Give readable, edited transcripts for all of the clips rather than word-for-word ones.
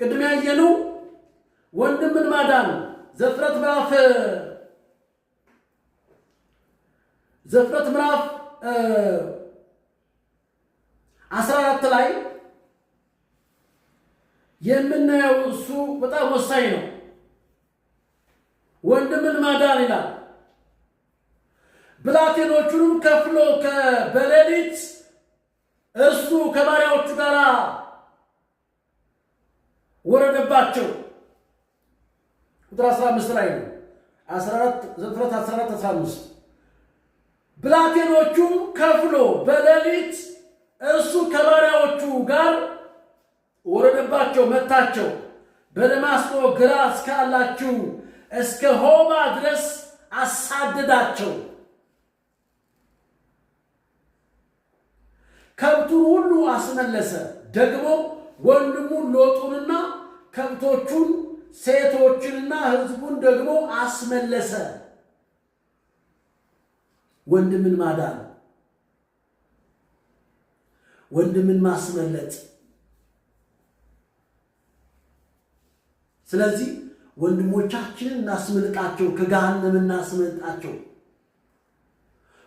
ቅድም ያየነው ወንድምን ማዳን ዘፍጥረት ምዕራፍ 14 ላይ የምናየው እሱ በጣም ወሳኝ ነው። ወንድምን ማዳን ይላል። ብላቴኖቹንም ከፍሎ በሌሊት እሱ ከባሪያዎቹ ጋር ወረደባቸው። ቁጥር 15 ላይ ነው። 14:15 ብላቴኖቹም ከፍሎ በሌሊት እሱ ከባሪያዎቹ ጋር ወረደባቸው፣ መታቸው። በደማስቆ ግራ እስካላችሁ እስከ ሆባ ድረስ አሳደዳቸው። ከብቱን ሁሉ አስመለሰ። ደግሞ ወንድሙን ሎጡንና ከብቶቹን ሴቶችንና ሕዝቡን ደግሞ አስመለሰ። ወንድምን ማዳን፣ ወንድምን ማስመለጥ። ስለዚህ ወንድሞቻችንን እናስመልጣቸው፣ ከገሃነም እናስመልጣቸው።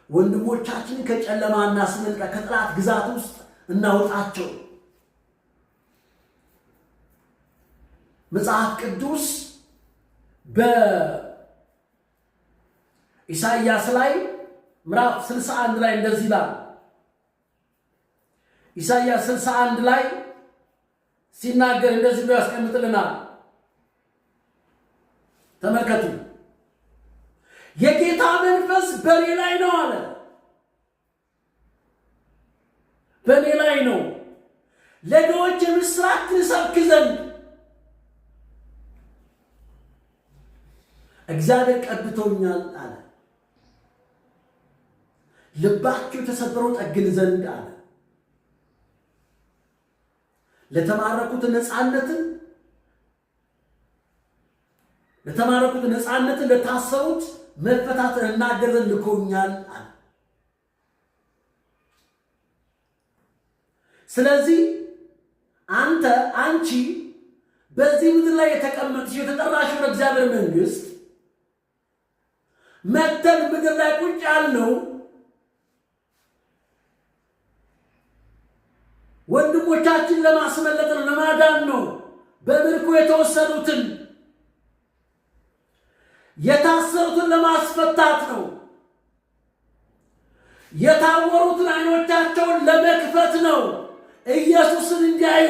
ወንድሞቻችንን ከጨለማ እናስመልጣ፣ ከጠላት ግዛት ውስጥ እናውጣቸው። መጽሐፍ ቅዱስ በኢሳይያስ ላይ ምዕራፍ 61 ላይ እንደዚህ ይላል። ኢሳይያስ 61 ላይ ሲናገር እንደዚህ ብሎ ያስቀምጥልናል። ተመልከቱ። የጌታ መንፈስ በእኔ ላይ ነው አለ። በእኔ ላይ ነው፣ ለድሆች የምስራች እሰብክ ዘንድ እግዚአብሔር ቀብቶኛል አለ። ልባቸው የተሰበረው ጠግን ዘንድ አለ። ለተማረኩት ነፃነትን ለታሰሩት መፈታትን እናገር ዘንድ ልኮኛል አለ። ስለዚህ አንቺ በዚህ ምድር ላይ የተቀመጥሽ የተጠራሽ ወደ እግዚአብሔር መንግስት መተን ምድር ላይ ቁጭ ያልነው ወንድሞቻችን ለማስመለጥ ነው፣ ለማዳን ነው። በምርኮ የተወሰዱትን የታሰሩትን ለማስፈታት ነው። የታወሩትን አይኖቻቸውን ለመክፈት ነው። ኢየሱስን እንዲያዩ